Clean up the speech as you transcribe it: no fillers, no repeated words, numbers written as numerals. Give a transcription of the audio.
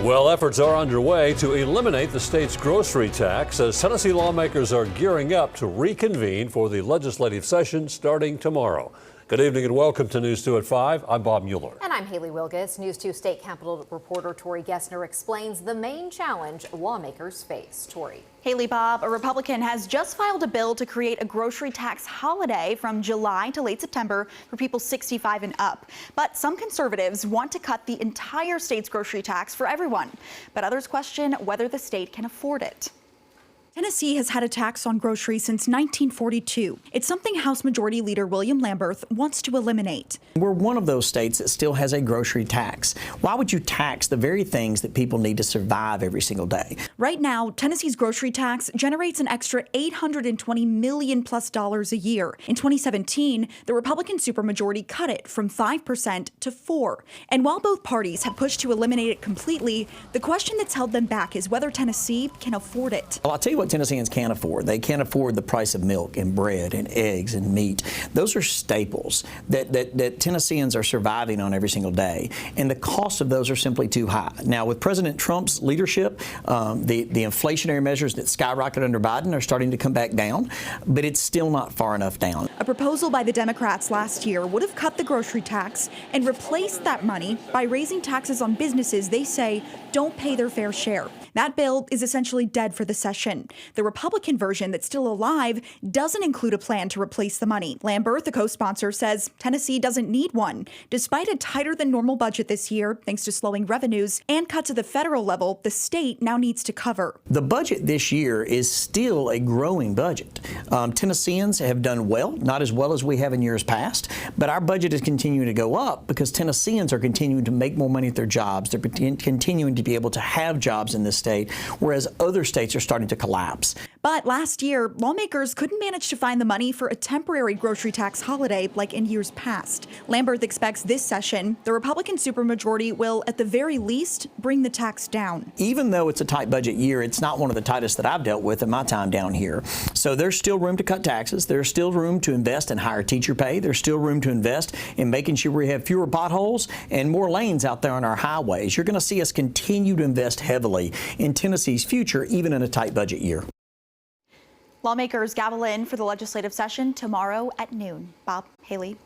Well, efforts are underway to eliminate the state's grocery tax as Tennessee lawmakers are gearing up to reconvene for the legislative session starting tomorrow. Good evening and welcome to News 2 at 5. I'm Bob Mueller. And I'm Haley Wilgus. News 2 State Capitol reporter Tori Gessner explains the main challenge lawmakers face. Tori. Haley, Bob, a Republican has just filed a bill to create a grocery tax holiday from July to late September for people 65 and up. But some conservatives want to cut the entire state's grocery tax for everyone. But others question whether the state can afford it. Tennessee has had a tax on groceries since 1942. It's something House Majority Leader William Lamberth wants to eliminate. We're one of those states that still has a grocery tax. Why would you tax the very things that people need to survive every single day? Right now, Tennessee's grocery tax generates an extra $820 million plus a year. In 2017, the Republican supermajority cut it from 5% to 4%. And while both parties have pushed to eliminate it completely, the question that's held them back is whether Tennessee can afford it. Well, I'll tell you what Tennesseans can't afford. They can't afford the price of milk and bread and eggs and meat. Those are staples that Tennesseans are surviving on every single day. And the cost of those are simply too high. Now, with President Trump's leadership, the inflationary measures that skyrocketed under Biden are starting to come back down, but it's still not far enough down. A proposal by the Democrats last year would have cut the grocery tax and replaced that money by raising taxes on businesses they say don't pay their fair share. That bill is essentially dead for the session. The Republican version that's still alive doesn't include a plan to replace the money. Lamberth, the co-sponsor, says Tennessee doesn't need one. Despite a tighter than normal budget this year, thanks to slowing revenues and cuts at the federal level, the state now needs to cover. The budget this year is still a growing budget. Tennesseans have done well, not as well as we have in years past, but our budget is continuing to go up because Tennesseans are continuing to make more money at their jobs. They're continuing to be able to have jobs in this state, whereas other states are starting to collapse. But last year, lawmakers couldn't manage to find the money for a temporary grocery tax holiday like in years past. Lamberth expects this session, the Republican supermajority will, at the very least, bring the tax down. Even though it's a tight budget year, it's not one of the tightest that I've dealt with in my time down here. So there's still room to cut taxes. There's still room to invest in higher teacher pay. There's still room to invest in making sure we have fewer potholes and more lanes out there on our highways. You're going to see us continue to invest heavily in Tennessee's future, even in a tight budget year. Lawmakers gavel in for the legislative session tomorrow at noon. Bob, Haley.